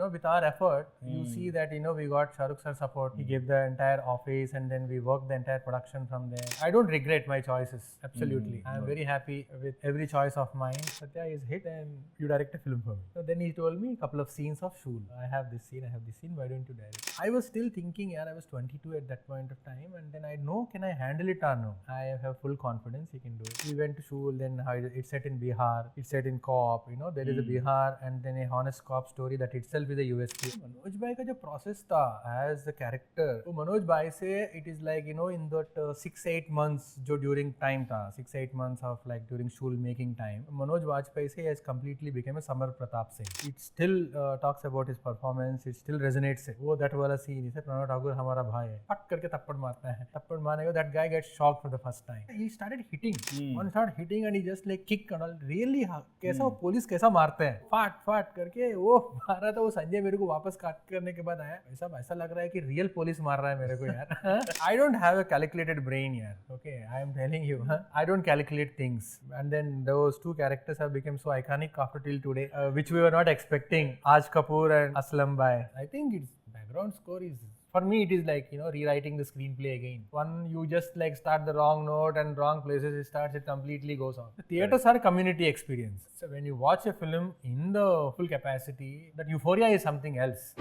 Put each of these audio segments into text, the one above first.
with our effort, you see that, we got Shahrukh sir support. He gave the entire office and then we worked the entire production from there. I don't regret my choices, absolutely. I'm very happy with every choice of mine. Satya is hit and you direct a film for me. So then he told me a couple of scenes of Shool. I have this scene, why don't you direct? I was still thinking, I was 22 at that point of time, and then I know, can I handle it or no? I have full confidence he can do it. We went to Shool, then it's set in Bihar, it's set in co-op, there is a Bihar and then a honest cop story that itself is a USP. Manoj Bhai ka jo process tha as the character, so Manoj Bhai se it is like, in that 6-8 months jo during time tha, 6-8 months of like during Shool making time, Manoj Bajpayee se has completely become a Samar Pratap Singh. It still talks about his performance, it still resonates. वो that वाला scene is Pranav Thakur हमारा भाई है, फट करके थप्पड़ मारता है, थप्पड़ मारने के that guy gets shocked for the first time. He started hitting, and he just like kick and all. Really कैसा वो पुलिस कैसा मारते हैं, फाट करके वो मारा था. वो संजय मेरे को वापस काट करने के बाद आया, ऐसा लग रहा है कि रियल पुलिस मार रहा है मेरे को यार. I don't have a calculated brain यार, okay, I am telling you, I don't calculate things. And then those two characters have become so iconic after till today, which we were not expecting. Aj Kapoor and Aslam Bhai. I think its background score is, for me, it is like, rewriting the screenplay again. One, you just like start the wrong note and wrong places, it completely goes off. The theatres are a community experience. So when you watch a film in the full capacity, that euphoria is something else.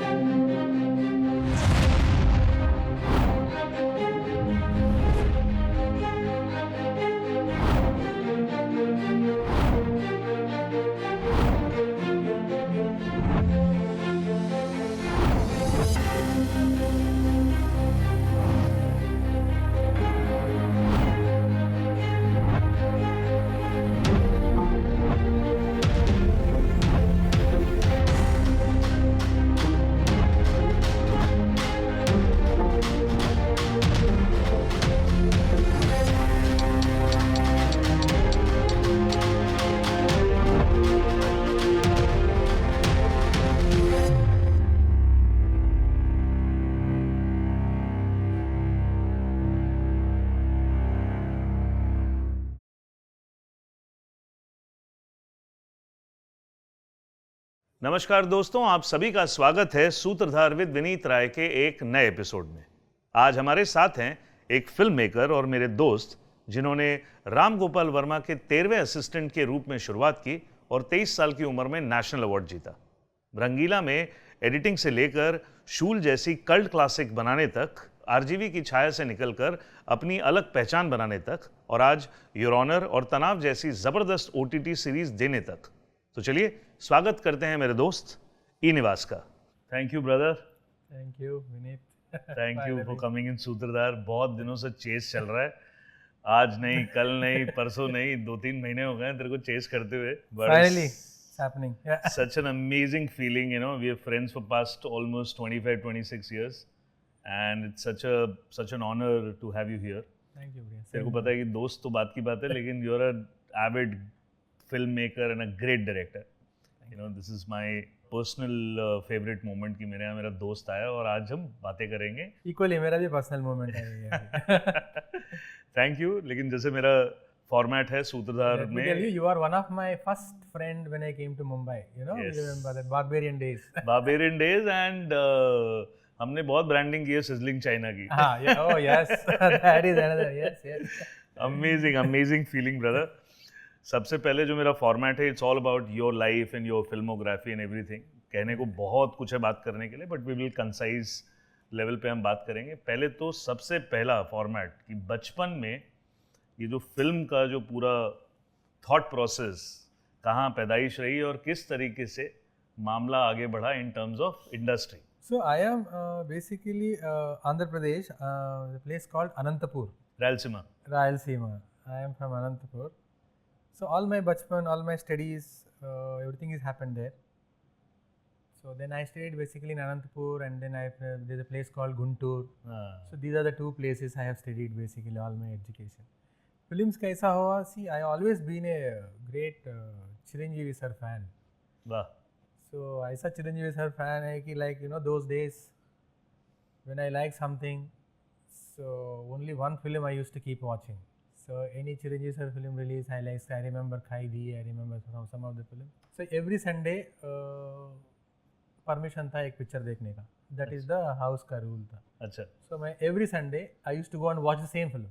नमस्कार दोस्तों, आप सभी का स्वागत है सूत्रधार with Vineet राय के एक नए एपिसोड में। आज हमारे साथ हैं एक फिल्म मेकर और मेरे दोस्त जिन्होंने राम गोपाल वर्मा के 13वें असिस्टेंट के रूप में शुरुआत की और 23 साल की उम्र में नेशनल अवार्ड जीता। रंगीला में एडिटिंग से लेकर शूल जैसी कल्ट क्लासिक बनाने तक, आरजीवी की छाया से निकलकर अपनी अलग पहचान बनाने तक, और आज योर ऑनर और तनाव जैसी जबरदस्त ओटीटी सीरीज देने तक। तो चलिए स्वागत करते हैं मेरे दोस्त निवास का। Thank you brother. Thank you Vineet. Thank you for coming in सूत्रधार। बहुत दिनों से चेस चल रहा है, आज नहीं, कल नहीं, परसों नहीं, 2-3 महीने हो गए तेरे को चेस करते हुए। Finally, it's happening. Yeah. Such an amazing feeling, we are friends for past almost 25-26 years and it's such an honor to have you here. Thank you. तेरे को पता है कि दोस्त तो बात की बात है, लेकिन you are an avid filmmaker and a great director. This is my personal favorite moment कि मेरे यहाँ मेरा दोस्त आया और आज हम बातें करेंगे। Equally मेरा भी personal moment है। Thank you। लेकिन जैसे मेरा फॉर्मेट है सूत्रधार में, you are one of my first friend when I came to Mumbai. Yes. You remember that barbarian days. Barbarian days and हमने बहुत ब्रांडिंग की है सिजलिंग चाइना की। Oh yes, that is another. Yes. Amazing feeling brother। सबसे पहले जो मेरा format है, it's all about your life and your filmography and everything. कहने को बहुत कुछ है बात करने के लिए, but we will concise level पे हम बात करेंगे। पहले तो सबसे पहला फॉर्मेट कि बचपन में ये जो फिल्म का जो पूरा थॉट प्रोसेस, कहाँ पैदाइश रही और किस तरीके से मामला आगे बढ़ा in terms of industry. So I am basically Andhra Pradesh, the place called Anantapur. Rayalaseema. I am from Anantapur. So all my bachpan, all my studies, everything has happened there. So then I stayed basically in Anantapur, and then there's a place called Guntur. So these are the two places I have studied basically all my education. Films kaisa hua? See, I always been a great Chiranjeevi sir fan. Wow. So ऐसा Chiranjeevi sir fan है कि like those days when I like something, so only one film I used to keep watching. So any Chiranjeevi sir film release, I remember Khaidi, I remember some of the film. So every Sunday permission था एक picture देखने का. That is the house का rule था. अच्छा. So मैं every Sunday I used to go and watch the same film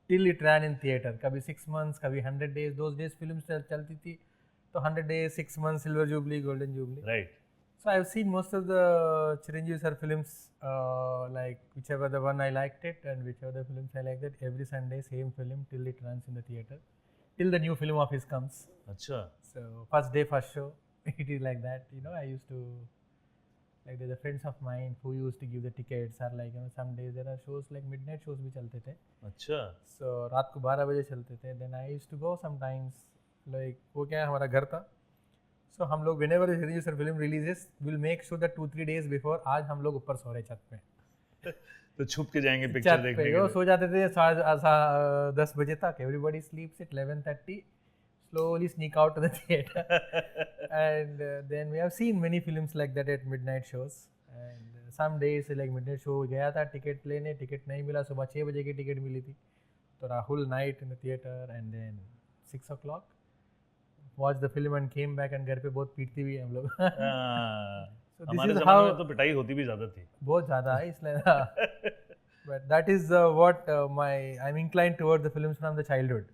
till it ran in theater. कभी 6 months, कभी 100 days. Those days films चलती थी तो 100 days, 6 months, Silver Jubilee, Golden Jubilee. Right. So I've seen most of the Chiranjeevi sir films, like whichever the one I liked it and whichever the films I liked it. Every Sunday same film till it runs in the theater, till the new film of his comes. अच्छा. So first day, first show. It is like that. You know, I used to, like there's a friends of mine who used to give the tickets. Or like, you know, some days there are shows like midnight shows भी चलते थे. अच्छा. So रात को 12 बजे चलते थे. Then I used to go sometimes. Like वो क्या है, हमारा घर था. So हम लोग whenever the Chiranjeevi sir film releases, we'll make sure that 2-3 days before. आज हम लोग ऊपर सो रहे छत पे. तो छुप के जाएंगे पिक्चर देखने के लिए. सो जाते थे 10 बजे तक. Everybody sleeps at 11:30. Slowly sneak out to the theater. And then we have seen many films like that at midnight shows. And some days like midnight show गया था टिकट लेने, टिकट नहीं मिला. सुबह 6 बजे की टिकट मिली थी. तो whole night in the theater and then 6 o'clock. Watch the film and came back and घर पे बहुत पीटती भी है हम लोग. So हमारे ज़माने में तो पिटाई होती भी ज़्यादा थी. बहुत ज़्यादा है इसलिए. But that is what I'm inclined towards the films from the childhood.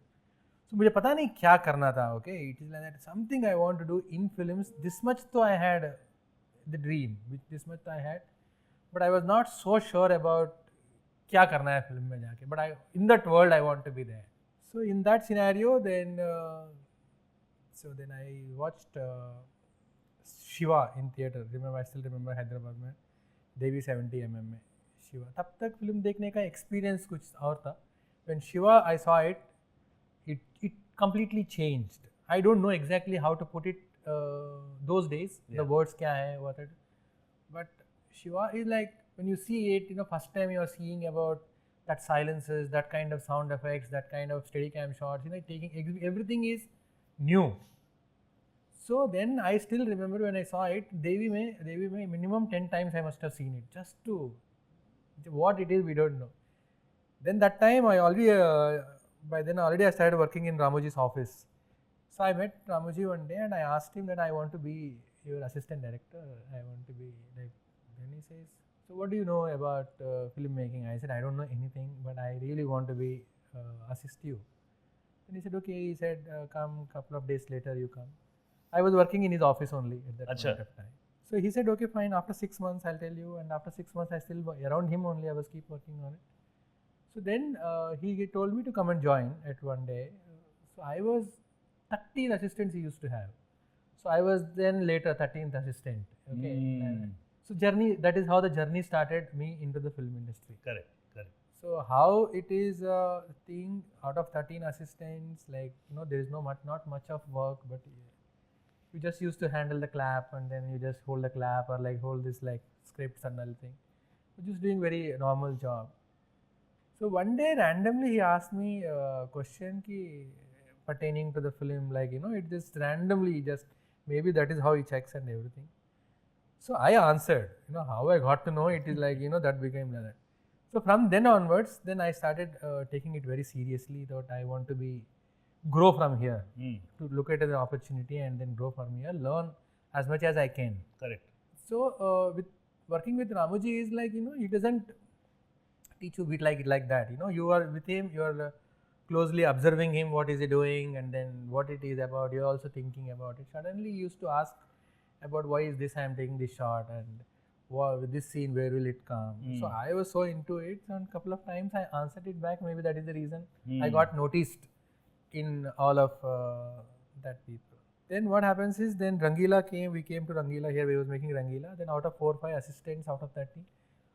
So मुझे पता नहीं क्या करना था. Okay, it is like that something I want to do in films. This much तो I had the dream. This much I had, but I was not so sure about क्या करना है फिल्म में जाके. But in that world I want to be there. So in that scenario, then I watched Shiva in theater. I still remember Hyderabad में Devi 70mm में Shiva. तब तक film देखने का experience कुछ और था. When Shiva I saw it, it completely changed. I don't know exactly how to put it those days. Yeah. The words क्या है what it. But Shiva is like when you see it, you know, first time you are seeing about that silences, that kind of sound effects, that kind of Steadicam shots, you know, taking everything is new. So then I still remember when I saw it, Devi mein minimum 10 times I must have seen it, just to what it is we don't know. Then that time I already by then already I started working in Ramoji's office. So I met Ramoji one day and I asked him that I want to be your assistant director. I want to be like. Then he says, so what do you know about filmmaking? I said, I don't know anything, but I really want to be assist you. And he said, okay. He said, come. Couple of days later, you come. I was working in his office only at that point of time. So he said, okay, fine. After 6 months, I'll tell you. And after 6 months, I still around him only. I was keep working on it. So then he told me to come and join at one day. So I was 13 assistants he used to have. So I was then later 13th assistant. Okay. So journey, that is how the journey started me into the film industry. Correct. So how it is a thing out of 13 assistants, like, you know, there is not much of work, but you just used to handle the clap and then you just hold the clap or like hold this like scripts and all thing. You're just doing very normal job. So one day randomly he asked me a question pertaining to the film, like, you know, it just randomly maybe that is how he checks and everything. So I answered, you know, how I got to know it is like, you know, that became like that. So from then onwards, then I started taking it very seriously, that I want to grow from here, to look at it as an opportunity and then grow from here, learn as much as I can. Correct. So with working with Ramoji is like, you know, he doesn't teach you like that, you know, you are with him, you are closely observing him, what is he doing and then what it is about, you are also thinking about it. Suddenly he used to ask about why is this I am taking this shot and with this scene where will it come. So I was so into it, and a couple of times I answered it back. Maybe that is the reason I got noticed in all of that people. Then what happens is, then Rangeela came, we came to Rangeela, here we was making Rangeela. Then out of 4 or 5 assistants out of 30,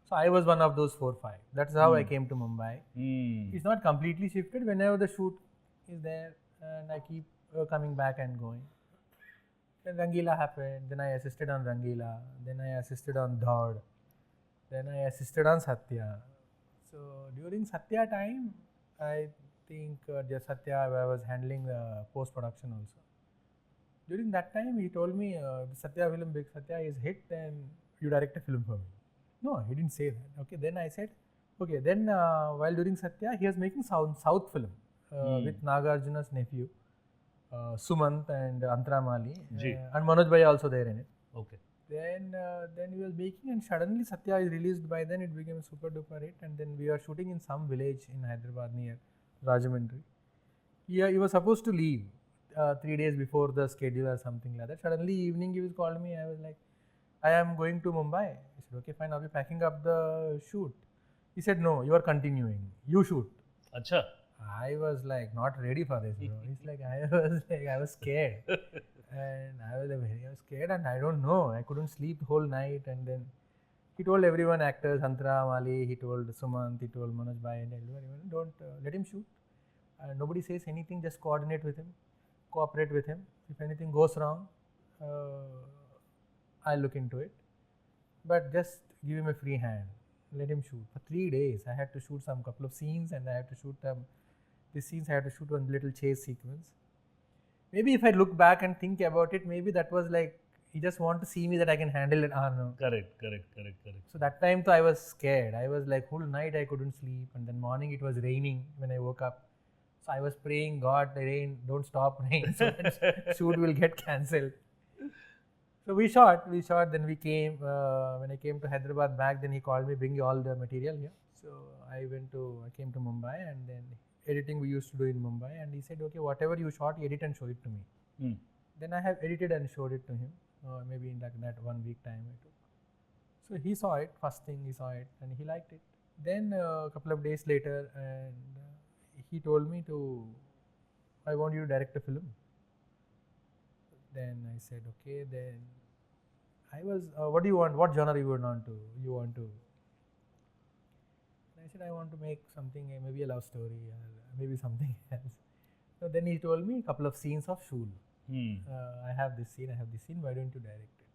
so I was one of those 4 or 5. That's how I came to Mumbai. It's not completely shifted. Whenever the shoot is there, and I keep coming back and going. Then Rangeela happened, then I assisted on Rangeela, then I assisted on Dhaud, then I assisted on Satya. So during Satya time, I think Satya, I was handling the post-production also. During that time, he told me, Satya film, big Satya is hit, then you direct a film for me. No, he didn't say that. Okay, then I said, okay, then while during Satya, he was making South film with Nagarjuna's nephew. Sumant and Antara Mali and Manoj Bajpayee also there in it. Okay. Then we were making, and suddenly Satya is released. By then it became a super duper hit, and then we are shooting in some village in Hyderabad near Rajahmundry. Yeah, he was supposed to leave 3 days before the schedule or something like that. Suddenly evening he was called me. I was like, I am going to Mumbai. I said, okay, fine. I'll be packing up the shoot. He said, no, you are continuing. You shoot. अच्छा. I was like not ready for this, bro. It's like I was scared, and I was scared, and I don't know. I couldn't sleep the whole night, and then he told everyone, actors, Antara, Mali, he told Sumant, he told Manoj Bajpayee, and everyone, don't let him shoot. Nobody says anything. Just coordinate with him, cooperate with him. If anything goes wrong, I'll look into it. But just give him a free hand. Let him shoot. For 3 days, I had to shoot some couple of scenes, and I had to shoot these scenes. I had to shoot one little chase sequence. Maybe if I look back and think about it, maybe that was like he just want to see me that I can handle it. No. Correct. So that time, I was scared. I was like whole night I couldn't sleep, and then morning it was raining when I woke up. So I was praying, God, the rain, don't stop rain, so that shoot will get cancelled. So we shot, then we came, when I came to Hyderabad back, then he called me, bring you all the material here. So I came to Mumbai, and then editing we used to do in Mumbai, and he said, okay, whatever you shot, edit and show it to me. Then I have edited and showed it to him, maybe in that 1 week time I took. So he saw it, first thing he saw it, and he liked it. Then a couple of days later, and he told me I want you to direct a film. Then I said, okay, then I was, what do you want? What genre you want to? And I said, I want to make something, maybe a love story or maybe something else. So then he told me a couple of scenes of Shool. I have this scene, why don't you direct it?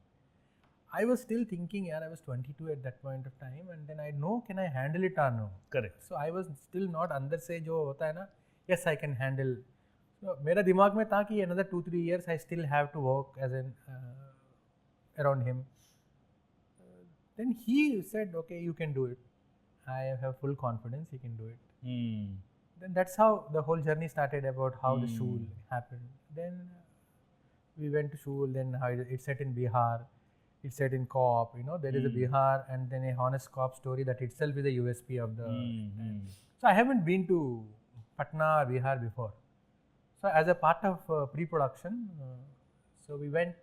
I was still thinking, I was 22 at that point of time, and then I know, can I handle it or no? Correct. So I was still not अंदर से जो होता है ना, yes I can handle. So मेरा दिमाग में था कि another 2-3 years I still have to work as around him. Then he said, okay, you can do it. I have full confidence he can do it. Then that's how the whole journey started about how the Shool happened. Then we went to Shool, then how it's set in Bihar. It's set in co-op, there is a Bihar and then a honest co-op story that itself is a USP of the So I haven't been to Patna, Bihar before. So as a part of pre-production, so we went,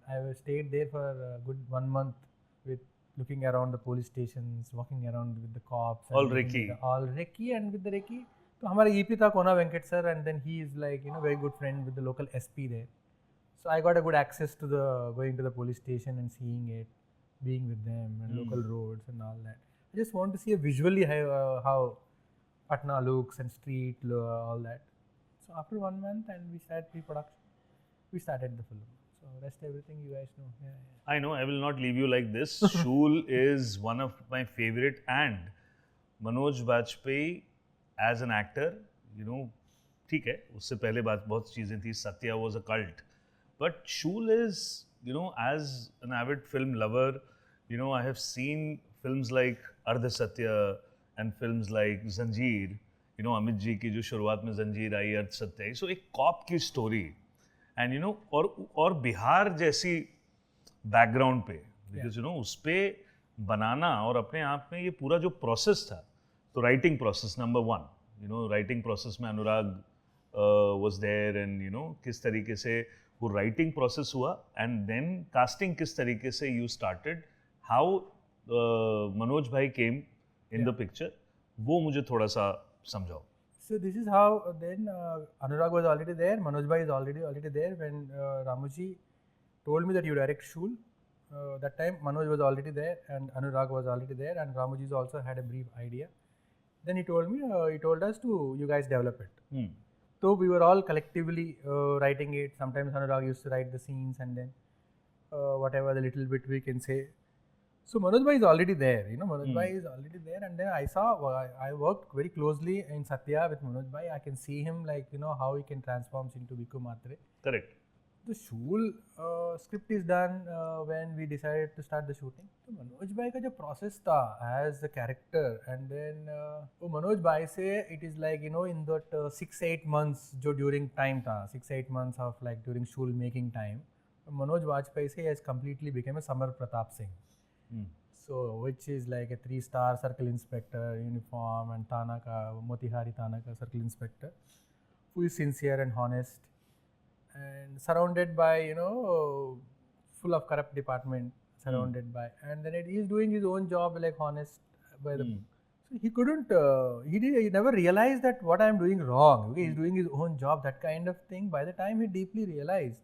I stayed there for a good 1 month with looking around the police stations, walking around with the cops. All recce. And with the recce. So हमारा EP था Kona Venkat sir, and then he is like, very good friend with the local SP there. So I got a good access to going to the police station and seeing it, being with them and local roads and all that. I just want to see visually how Patna looks and street, all that. So after 1 month and we started pre-production, we started the film. So rest everything you guys know. Yeah. I know, I will not leave you like this. Shool is one of my favorite, and Manoj Bajpayee as an actor, ठीक है, उससे पहले बहुत चीजें थी. Satya was a cult. But Shool is, as an avid film lover, I have seen films like Ardha Satya and films like Zanjeer. Amit ji की जो शुरुआत में जंजीर आई, अर्ध सत्य आई. So एक कॉप की स्टोरी, and और बिहार जैसी बैकग्राउंड पे, because उस पे बनाना और अपने आप में ये पूरा जो प्रोसेस था, तो writing process number 1, writing process में अनुराग was there, and किस तरीके से वो राइटिंग प्रोसेस हुआ, एंड देन कास्टिंग किस तरीके से यू स्टार्टेड, हाउ मनोज भाई केम इन द पिक्चर, वो मुझे थोड़ा सा समझाओ. So this is how then Anurag was already there, Manoj Bhai is already there when Ramuji told me that you direct Shool. That time Manoj was already there and Anurag was already there, and Ramuji also had a brief idea. Then he told us to, you guys develop it. So we were all collectively writing it. Sometimes Anurag used to write the scenes, and then whatever the little bit we can say. So Manoj Bhai is already there, Manoj Bhai is already there, and then I worked very closely in Satya with Manoj Bhai. I can see him like, how he can transform into Viku Matre. Correct. The Shool script is done when we decided to start the shooting. So Manoj Bhai ka jo process tha as the character, and then Manoj Bhai se it is like, in that 6-8 months jo during time tha, 6-8 months of like during Shool making time, Manoj Bajpayee has completely become a Samar Pratap Singh. Hmm. So, which is like a 3-star circle inspector uniform, and Tanaka, Motihari Tanaka circle inspector, who is sincere and honest, and surrounded by, full of corrupt department, surrounded by, and then he is doing his own job like honest by the. So he couldn't, he never realized that what I am doing wrong. Okay, he's doing his own job, that kind of thing. By the time he deeply realized,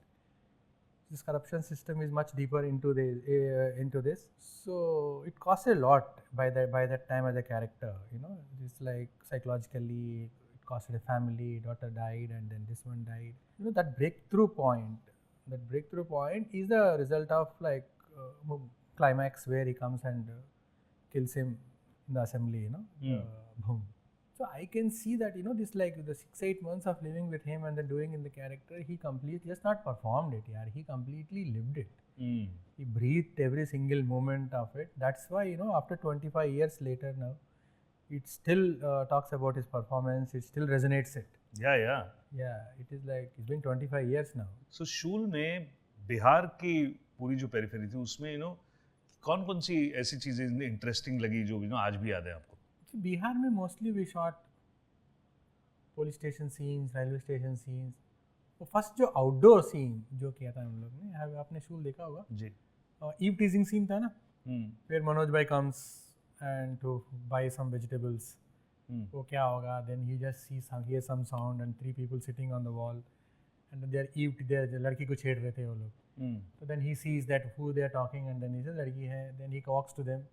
this corruption system is much deeper into this. So it costs a lot by that time as a character. It's like psychologically, it costed a family, daughter died, and then this one died. That breakthrough point. That breakthrough point is the result of like climax where he comes and kills him in the assembly. Boom. So I can see that this like the 6-8 months of living with him and then doing in the character, he completely just not performed it. Yeah, he completely lived it. He breathed every single moment of it. That's why after 25 years later now, it still talks about his performance. It still resonates it. Yeah. It is like it's been 25 years now. So शूल में बिहार की पूरी जो periphery थी उसमें कौन सी ऐसी चीजें interesting लगी जो आज भी याद है आपको? बिहार में mostly we shot police station scenes, railway station scenes. वो फर्स्ट जो आउटडोर सीन जो किया था हम लोग ने, आपने शूल देखा होगा जी. ईव टीजिंग सीन था ना, फिर मनोज भाई comes and to buy some vegetables. वो क्या होगा, then he just hear some sound and 3 people sitting on the wall and they are ईव्ड, दे लड़की को छेड़ रहे थे वो लोग. तो then he sees that who they are talking and then he says लड़की है. Then he walks to them,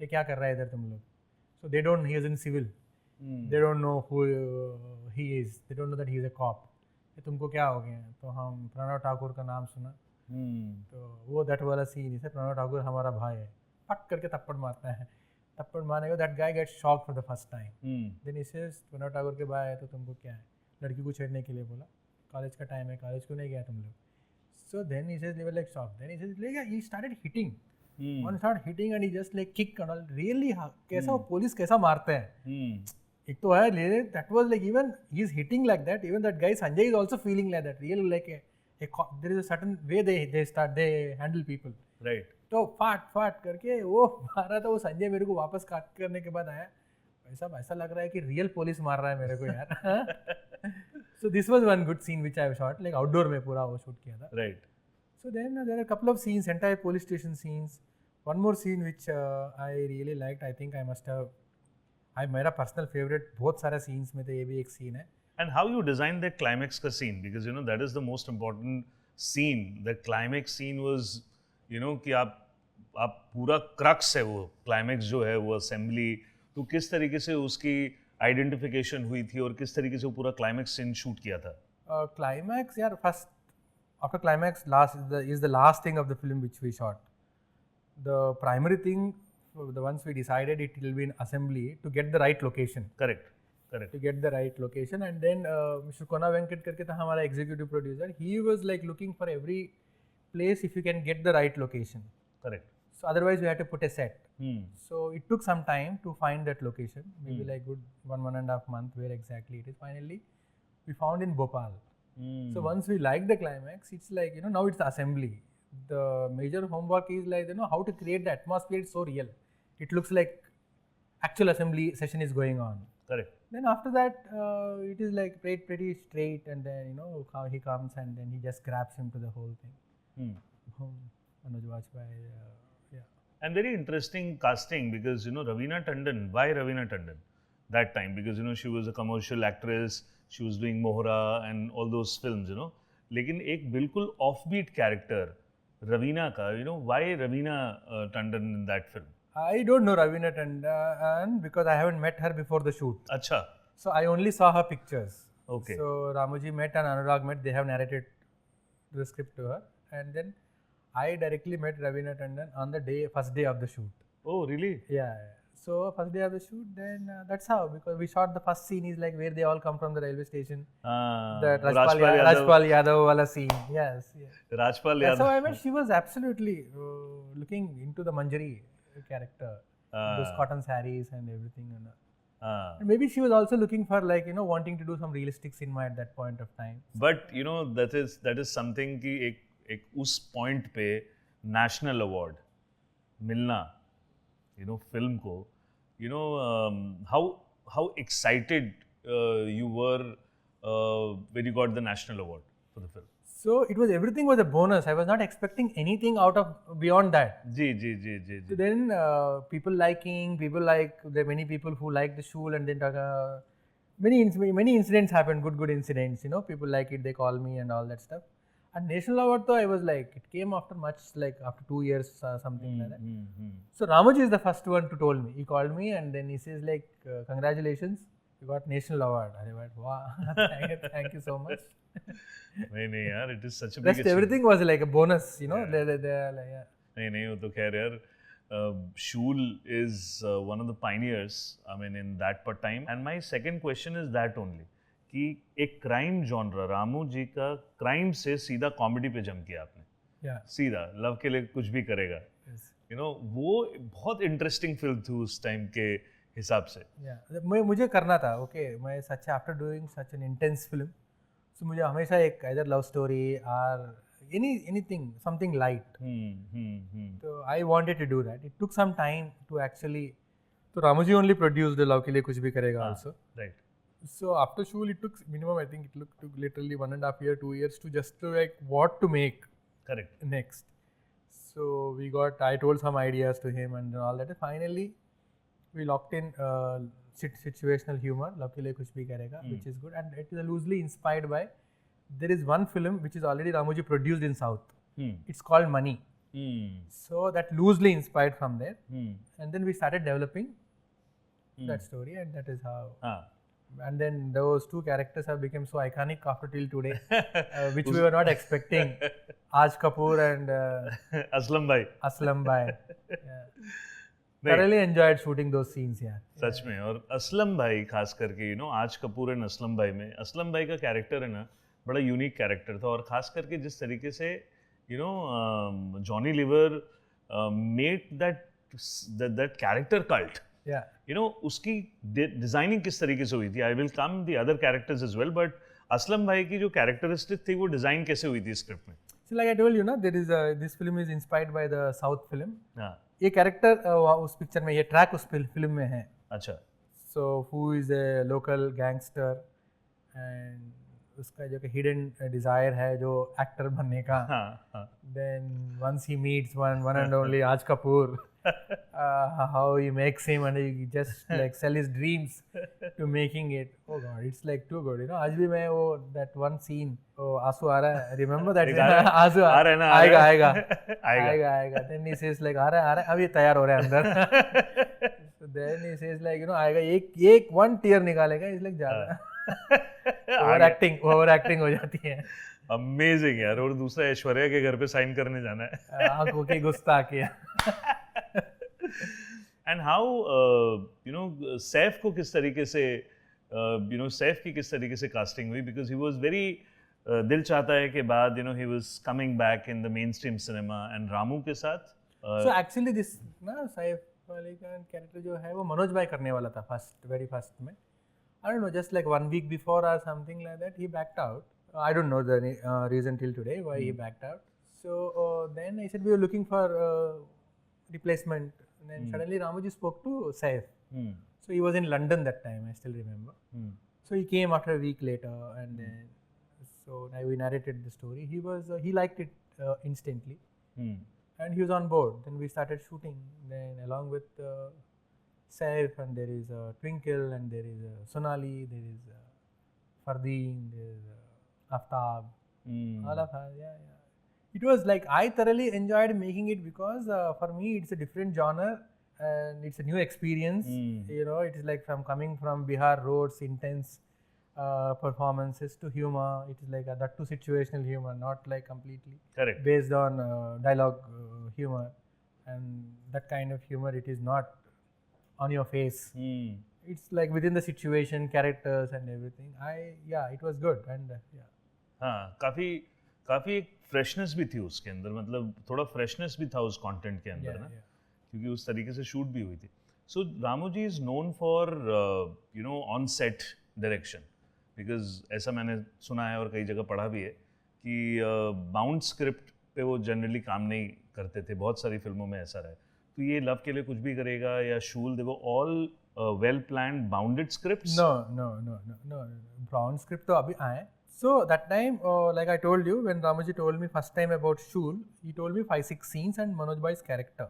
ये क्या कर रहा है इधर तुम लोग. So they don't, he is in civil. They don't know who he is. They don't know that he is a cop. तुमको क्या हो गया? तो हम प्रणव ठाकुर का नाम सुना. तो वो दैट वाला सीन इसे, प्रणव ठाकुर हमारा भाई है, पट करके थप्पड़ मारता है. थप्पड़ मारने के that guy gets shocked for the first time. Then he says Pranav Thakur के भाई है तो तुमको क्या है. लड़की को छेड़ने के लिए बोला, कॉलेज का टाइम है, कॉलेज क्यों नहीं गया तुम लोग. So then he says, they were like shocked. Then he says, he started hitting. One started hitting and he just like kick and all. Really, कैसा वो पुलिस कैसा मारते हैं. एक तो है, that was like even he is hitting like that. Even that guy Sanjay is also feeling like that. Really like there is a certain way they handle people. Right. तो फाट करके वो मारा था. वो संजय मेरे को वापस काट करने के बाद आया, ऐसा लग रहा है कि रियल पुलिस मार रहा है मेरे को यार. So this was one good scene which I shot, like outdoor में पूरा वो शूट किया था. Right. So then there are a couple of scenes, entire police station scenes. One more scene which I really liked. I think I must have. मेरा personal favorite. बहुत सारे scenes में थे, ये भी एक scene है. And how you designed the climax का scene, because that is the most important scene. The climax scene was कि आप पूरा crux है वो climax जो है वो assembly. तो किस तरीके से उसकी identification हुई थी और किस तरीके से वो पूरा climax scene shoot किया था? Climax यार, first after climax is the last thing of the film which we shot. The primary thing, the ones we decided, it will be in assembly to get the right location. Correct. To get the right location, and then Mr. Kona Venkat करके था हमारा executive producer. He was like looking for every place if you can get the right location. Correct. So otherwise we had to put a set. So it took some time to find that location. Maybe like good 1.5 months where exactly it is. Finally, we found in Bhopal. So once we like the climax, it's like now it's the assembly. The major homework is like how to create the atmosphere. It's so real. It looks like actual assembly session is going on. Correct. Then after that, it is like pretty straight, and then how he comes and then he just grabs him to the whole thing. Manoj Bajpayee, yeah. And very interesting casting, because Raveena Tandon. Why Raveena Tandon? That time, because she was a commercial actress. She was doing Mohra and all those films. लेकिन एक बिल्कुल offbeat character Raveena का. Why Raveena Tandon in that film? I don't know Raveena Tandon because I haven't met her before the shoot. अच्छा. So I only saw her pictures. Okay. So Ramoji met and Anurag met. They have narrated the script to her, and then I directly met Raveena Tandon on the first day of the shoot. Oh, really? Yeah. So first day of the shoot, then that's how, because we shot the first scene is like where they all come from the railway station. The Rajpal Yadav wala scene. Yes. Rajpal Yadav. That's how I met. She was absolutely looking into the Manjari character, those cotton sarees and everything. And maybe she was also looking for wanting to do some realistic cinema at that point of time. But that is something कि एक उस point पे national award मिलना film को, how excited you were when you got the national award for the film? So it was, everything was a bonus. I was not expecting anything out of beyond that. जी. So then people there are many people who like the Shool, and then many incidents happened, good incidents, people like it, they call me and all that stuff. And national award though, I was like, it came after much, like after 2 years, something like that. So Ramoji is the first one to told me. He called me and then he says like, congratulations, you got national award. I went, wow, thank you so much. नहीं यार, it is such a big Rest everything was like a bonus, Yeah. They're like, yeah. नहीं वो तो खैर यार, Shool is one of the pioneers, I mean, in that part time. And my second question is that only, कि एक crime genre, Ramu जी का crime से सीधा कॉमेडी पे जम किया आपने, Yeah. सीधा लव के लिए कुछ भी करेगा, Yes. वो बहुत इंटरेस्टिंग फिल्म थी उस टाइम के हिसाब से. मुझे करना था, ओके, मैं such after doing such an intense film, so मुझे हमेशा एक आइदर लव स्टोरी और एनीथिंग समथिंग लाइट, तो I wanted to do that. It took some time to actually, तो Ramu ji only produced Love Ke Liye Kuch Bhi Karega also. Right. So after Shool, it took minimum, I think it took literally 1.5 years, 2 years to just like what to make. Correct. Next. So I told some ideas to him and all that. Finally, we locked in situational humor, love ke liye kuch bhi karega, which is good, and it is loosely inspired by, there is one film which is already Ramoji produced in South. It's called Money. So that loosely inspired from there, and then we started developing that story, and that is how. And then those two characters have become so iconic after till today, which we were not expecting. Aj Kapoor and Aslam भाई. Yeah. Thoroughly enjoyed shooting those scenes. Yeah. सच में. और असलम भाई खास करके आज Kapoor and Aslam भाई में, असलम भाई का कैरेक्टर है ना, बड़ा यूनिक कैरेक्टर था. और खास करके जिस तरीके से Johnny Lever made that character cult. उसकी डिजाइनिंग किस तरीके से हुई थी? I will come the other characters as well, but Aslam bhai की जो कैरेक्टरिस्टिक थी वो डिजाइन कैसे हुई थी स्क्रिप्ट में? So like I told you, there is this film is inspired by the South film. हाँ. ये कैरेक्टर उस पिक्चर में, ये ट्रैक उस फिल्म में है. अच्छा. So who is a local gangster and उसका जो हिडन डिजायर है जो एक्टर बनने का. Then once he meets one and only Aj Kapoor, how he makes him and he just like sell his dreams to making it. Oh God, it's like too good. आज भी मैं वो that one scene, आंसू आ रहा है, remember that? आंसू आ रहा है ना, आएगा. Then he says like आ रहा है, अब ये तैयार हो रहा है अंदर. So then he says like आएगा, एक one tear निकालेगा, it's like जा रहा है. ओवर एक्टिंग हो जाती है. अमेजिंग यार. और दूसरा ऐश्वर्या के घर पे साइन करने जाना है. आंखों की गुस्ताखियां. एंड हाउ सैफ को किस तरीके से सैफ की किस तरीके से कास्टिंग हुई? बिकॉज ही वाज वेरी दिल चाहता है के बाद he was coming back in the main stream cinema and Ramu के साथ. सो एक्चुअली दिस ना सैफ वाले का कैरेक्टर जो है वो मनोज भाई करने वाला था वेरी फर्स्ट में. I don't know, just like 1 week before or something like that, he backed out. I don't know the reason till today why he backed out. So then I said we were looking for replacement. And then suddenly Ramoji spoke to Saif. So he was in London that time, I still remember. So he came after a week later, and then so we narrated the story. He liked it instantly, and he was on board. Then we started shooting. Then along with Saif, and there is Twinkle, and there is Sonali, there is Fardeen, there is Aftab, all of us. Yeah. It was like I thoroughly enjoyed making it because for me it's a different genre and it's a new experience. It is like coming from Bihar roads, intense performances to humor. It is like that too situational humor, not like completely Correct. based on dialogue humor, and that kind of humor it is not on your face. It's like within the situation, characters and everything. It was good and yeah. हाँ, काफी एक freshness भी थी उसके अंदर, मतलब थोड़ा freshness भी था उस कंटेंट के अंदर ना, क्योंकि उस तरीके से शूट भी हुई थी. So Ramu ji is known for on set direction, because ऐसा मैंने सुना है और कई जगह पढ़ा भी है कि बाउंड स्क्रिप्ट पे वो जनरली काम नहीं करते थे, बहुत सारी फिल्मों में ऐसा रहा है। तो ये लव के लिए कुछ भी करेगा या शूल, दे वो all well planned bounded scripts? No. Brown script तो अभी आए. So that time, like I told you, when Ramoji told me first time about Shool, he told me 5-6 scenes and Manoj Bhai's character.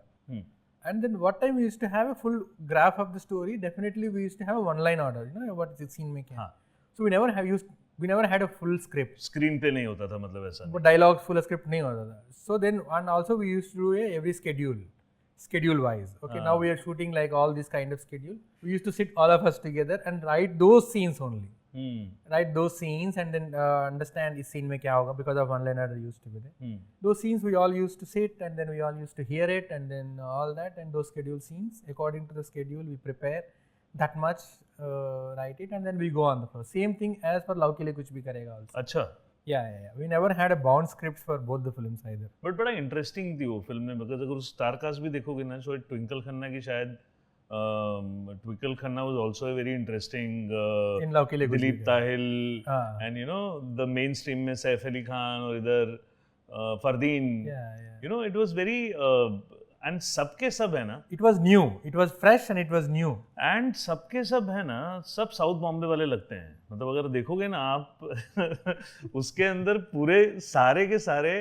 And then what time we used to have a full graph of the story. Definitely we used to have a one-line order. You know what the scene में क्या. हाँ. So we never had a full script. Screen पे नहीं होता था, मतलब ऐसा वो dialogue full script नहीं होता था. So then, and also we used to do every schedule wise. Okay, now we are shooting like all this kind of schedule. We used to sit all of us together and write those scenes only. Write those scenes and then understand इस scene में क्या होगा, because of one-liner used to be there. Those scenes we all used to sit and then we all used to hear it and then all that, and those schedule scenes, according to the schedule we prepare that much, write it and then we go on the floor. Same thing as for love Ke Liye Kuch Bhi करेगा also. अच्छा. Yeah. We never had a bound scripts for both the films either. But बड़ा interesting थी वो film में, because अगर उस star cast भी देखोगे ना, सो ट्विंकल खन्ना की शायद Twinkle Khanna was also very interesting In love Ke Liye Kuch भी Dilip Tahil, and you know the main stream में सैफ अली खान और इधर Fardeen, you know it was very, and सबके सब है ना, It was new, it was fresh and it was new. And सबके सब है ना, सब साउथ बॉम्बे वाले लगते हैं, मतलब अगर देखोगे ना आप उसके अंदर पूरे सारे के सारे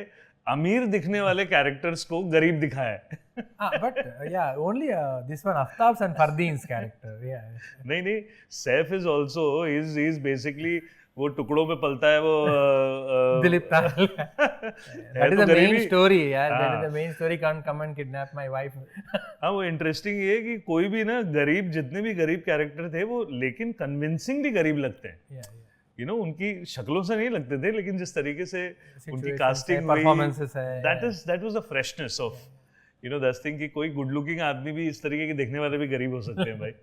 अमीर दिखने वाले कैरेक्टर्स को गरीब दिखाया है. But yeah, only this one Aftab's and Fardeen's character. Yeah. नहीं, Saif is also is basically वो टुकड़ों पे पलता है वो Dilip Tahil. That is the main story, यार. That is the main story. Can't come and kidnap my wife. हाँ, वो इंटरेस्टिंग ये है कि कोई भी ना गरीब, जितने भी गरीब कैरेक्टर थे वो लेकिन कन्विंसिंगली गरीब लगते हैं. यू नो उनकी शक्लों से नहीं लगते थे, लेकिन जिस तरीके से उनकी कास्टिंग हुई, performances है, that was the freshness of, you know, that thing कि कोई गुड लुकिंग आदमी भी इस तरीके के देखने वाले भी गरीब हो सकते हैं भाई.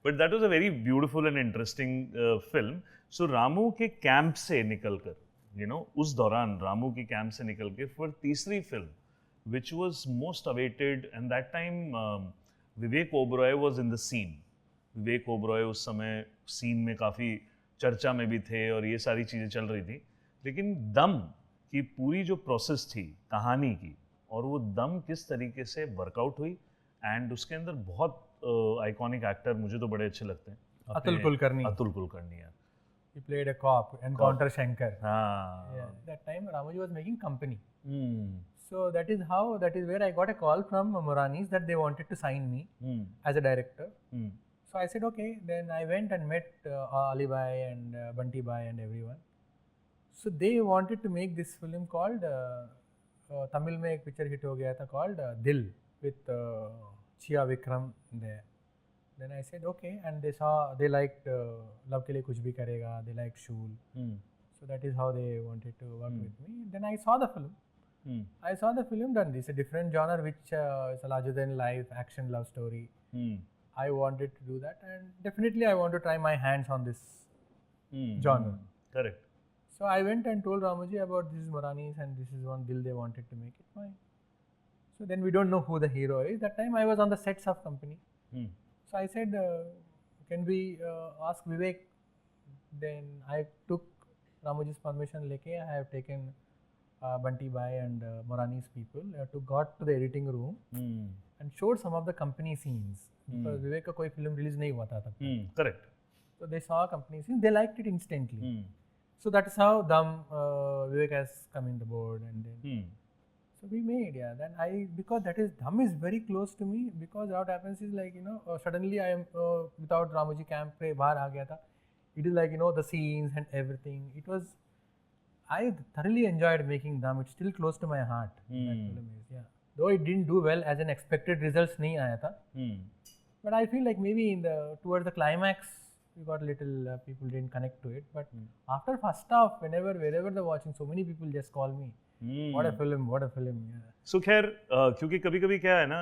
But that was a very beautiful and interesting film. So Ramu के कैंप से निकलकर, यू नो उस दौरान रामू के कैंप से निकल के फिर तीसरी film which was most awaited, and that time Vivek Oberoi was in the scene. Vivek Oberoi उस समय सीन में काफ़ी चर्चा में भी थे और ये सारी चीज़ें चल रही थी, लेकिन दम की पूरी जो प्रोसेस थी कहानी की, और वो दम किस तरीके से वर्कआउट हुई, एंड उसके अंदर बहुत आइकॉनिक एक्टर मुझे तो बड़े अच्छे लगते हैं. अतुल कुलकर्णी यार. He played a cop, Encounter Shankar. हाँ. Yeah. That time Ramoji was making company. So that is where I got a call from Moranis that they wanted to sign me as a director. So I said okay. Then I went and met Ali Bhai and Bunty Bhai and everyone. So they wanted to make this film called Tamil में एक picture hit हो गया था called Dil with Chia Vikram there. Then I said okay, and they liked love Ke Liye Kuch Bhi करेगा. They liked Shool. So that is how they wanted to work with me. Then I saw the film. I saw the film. Done. It's a different genre which is a larger than life action love story. I wanted to do that, and definitely I want to try my hands on this genre. Correct. So I went and told Ramoji about this is Moranis and this is one Dil they wanted to make it. Fine. So then we don't know who the hero is. That time I was on the sets of company. So I said, can we ask Vivek? Then I took Ramoji's permission. Leke I have taken Bunty Bhai and Morani's people got to the editing room and showed some of the company scenes. Because Vivek का कोई film release नहीं हुआ था तब. Correct. So they saw company scenes. They liked it instantly. So that is how Vivek has come in the board, and then so we made, yeah. Then because that is Dham is very close to me, because what happens is like, you know, suddenly I am without Ramoji camp पे बाहर आ गया था. It is like, you know, the scenes and everything. It was, I thoroughly enjoyed making Dham. It's still close to my heart. That film is, yeah. Though it didn't do well as an expected results नहीं आया था. But I feel like maybe towards the climax we got little people didn't connect to it. But after first half, wherever they're watching, so many people just call me. What a film, yeah. So खैर क्योंकि कभी-कभी क्या है ना,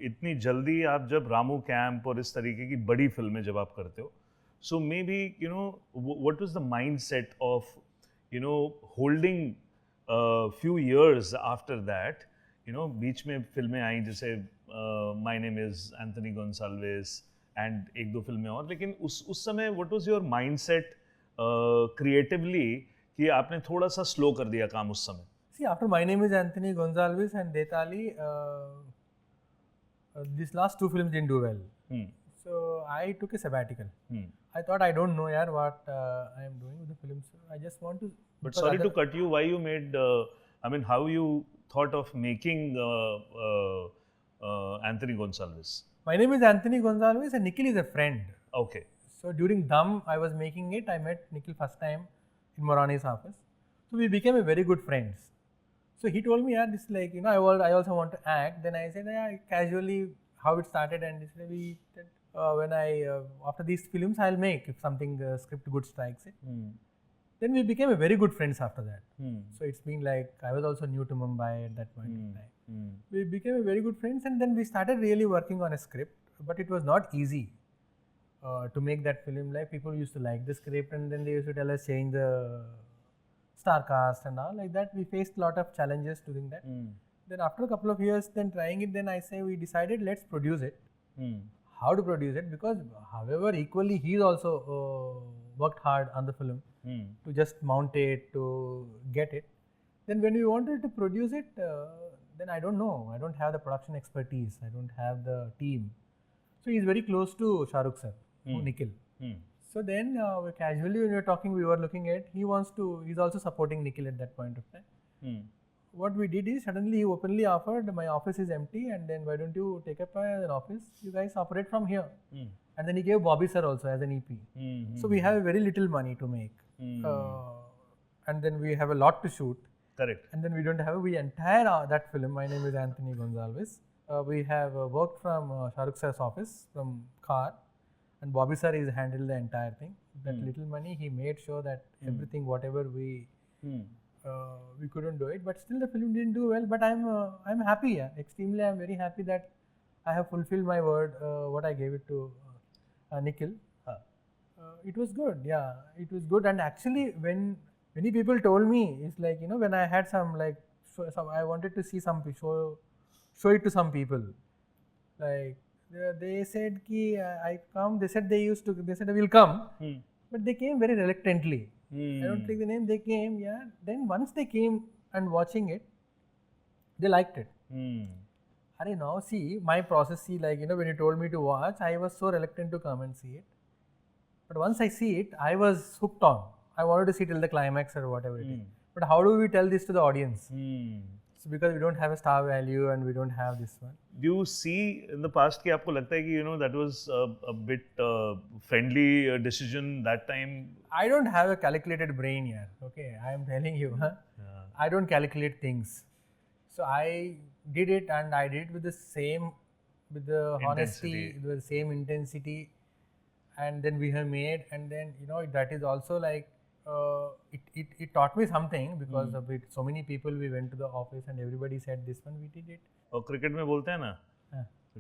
इतनी जल्दी आप जब रामू कैंप और इस तरीके की बड़ी फिल्में जब आप करते हो, so maybe, you know, what was the mindset of, you know, holding few years after that, you know, बीच में फिल्में आई जैसे My Name is Anthony Gonsalves and एक दो फिल्में और, लेकिन उस समय what was your mindset creatively कि आपने थोड़ा सा स्लो कर दिया काम उस समय? See, after My Name is Anthony Gonzalez and Detali, these last two films didn't do well. So I took a sabbatical. I thought I don't know what I am doing with the films. I just want to. But sorry to cut you. Why you made? How you thought of making Anthony Gonzalez? My name is Anthony Gonzalez and Nikhil is a friend. Okay. So during Dum, I was making it. I met Nikhil first time in Morani's office. So we became a very good friends. So he told me, this like, I also want to act. Then I said, casually how it started, and he said, when after these films, I'll make if something script good strikes it. Then we became a very good friends after that. So it's been like, I was also new to Mumbai at that point in time. We became a very good friends, and then we started really working on a script, but it was not easy to make that film. Like, people used to like the script, and then they used to tell us change the star cast and all like that. We faced a lot of challenges doing that. Then after a couple of years, then trying it, then we decided let's produce it. How to produce it, because however equally he's also worked hard on the film to just mount it, to get it. Then when we wanted to produce it, then I don't know. I don't have the production expertise. I don't have the team. So he's very close to Shahrukh sir, Nikhil. So then casually when we were talking, we were looking at, he's also supporting Nikhil at that point of time. What we did is, suddenly he openly offered, my office is empty, and then why don't you take up an office, you guys operate from here. And then he gave Bobby sir also as an EP. So we have very little money to make. And then we have a lot to shoot. Correct. And then we don't have, entire that film, My Name is Anthony Gonzalez. We have worked from Shahrukh sir's office, from car, and Bobby sir is handled the entire thing. That little money, he made sure that everything, whatever we couldn't do it, but still the film didn't do well. But I'm happy, extremely. I'm very happy that I have fulfilled my word, what I gave it to Nikhil. It was good, it was good. And actually, when many people told me, it's like, when I had some like, I wanted to see show it to some people. Like, they said I come. They said I will come, but they came very reluctantly. I don't take the name. They came, Then once they came and watching it, they liked it. Now see my process. Like, when you told me to watch, I was so reluctant to come and see it. But once I see it, I was hooked on. I wanted to see till the climax or whatever it is. But how do we tell this to the audience? So because we don't have a star value and we don't have this one. Do you see in the past कि आपको लगता है कि that was a bit friendly decision that time? I don't have a calculated brain here. Okay, I am telling you. I don't calculate things. So I did it, and I did it with the honesty, with the same intensity, and then we have made, and then that is also like it taught me something, because of it. So many people, we went to the office and everybody said this one, we did it. और cricket में बोलते हैं ना,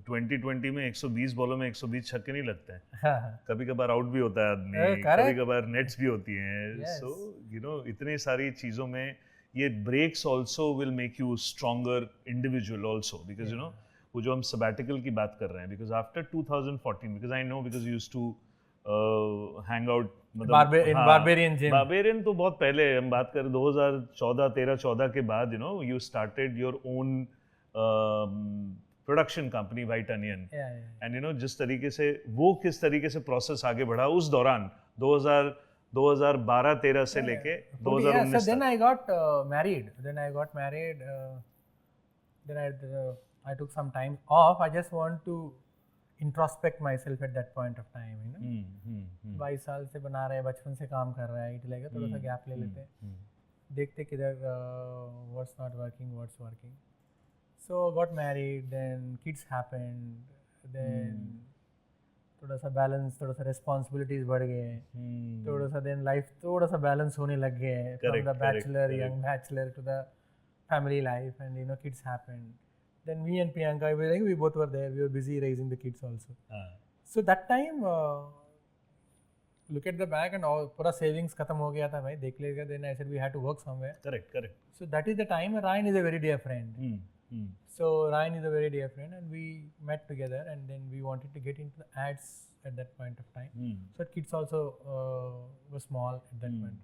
2020 में 120 बॉलों में 120 छक्के नहीं लगते हैं. कभी कभार आउट भी होता है आदमी, कभी कभार नेट्स भी होती हैं. सो इतनी सारी चीजों में ये breaks also will make you stronger individual also, because वो जो हम सबैटिकल की बात कर रहे हैं, because after 2014, because I know, because used to hang out barbarian तो बहुत पहले हम बात करें 2014 के बाद, you started your own production company White Onion, and जिस तरीके से किस तरीके से प्रोसेस आगे बढ़ा उस दौरान 2012-13 से लेके 2019 तक. Then I got married. I took some time off. I just want to introspect myself at that point of time. 22 साल से बना रहे हैं, बचपन से काम कर रहा है, इट लगेगा थोड़ा सा गैप ले लेते हैं, देखते किधर what's not working, what's working. So got married, then kids happened, then थोड़ा सा बैलेंस, थोड़ा सा रिस्पॉन्सिबिलिटीज बढ़ गए, थोड़ा सा then life थोड़ा सा बैलेंस होने लग गए, from the bachelor, young bachelor to the family life, and kids happened. Then me and Priyanka, we both were there. We were busy raising the kids also. So that time, look at the back and all, पूरा savings खत्म हो गया था भाई, देख लेगा. Then I said we had to work somewhere. Correct. So that is the time. Ryan is a very dear friend. So Ryan is a very dear friend, and we met together, and then we wanted to get into the ads at that point of time. So kids also were small at that point.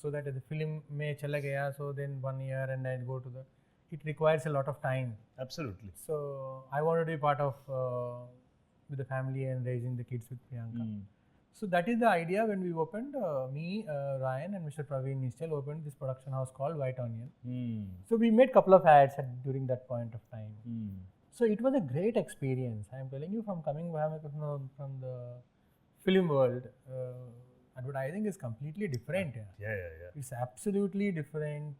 so that the film में चला गया, so then 1 year and I go to the, it requires a lot of time. Absolutely. So I wanted to be part of with the family and raising the kids with Priyanka. So that is the idea when we opened, me, Ryan and Mr. Praveen Nischal opened this production house called White Onion. So we made couple of ads during that point of time. So it was a great experience. I am telling you, from coming from the film world, advertising is completely different. Yeah. It's absolutely different.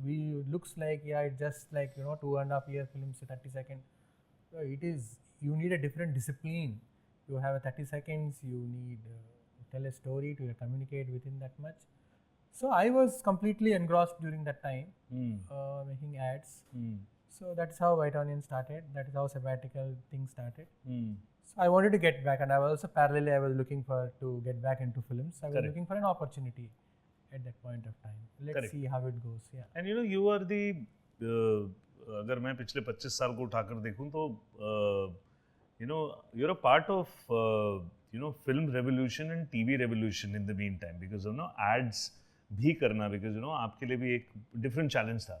We looks like, it's just like 2.5 year films, 30 seconds. So it is, you need a different discipline. You have a 30 seconds, you need to tell a story, to communicate within that much. So I was completely engrossed during that time, making ads. So that's how White Onion started. That is how sabbatical thing started. So I wanted to get back, and I was also parallelly I was looking to get back into films. I was looking for an opportunity at that point of time. Let's see how it goes. Yeah. And you are the अगर मैं पिछले 25 साल को उठाकर देखूं तो you're a part of film revolution and TV revolution in the meantime, because ads भी करना, because आपके लिए भी एक different challenge था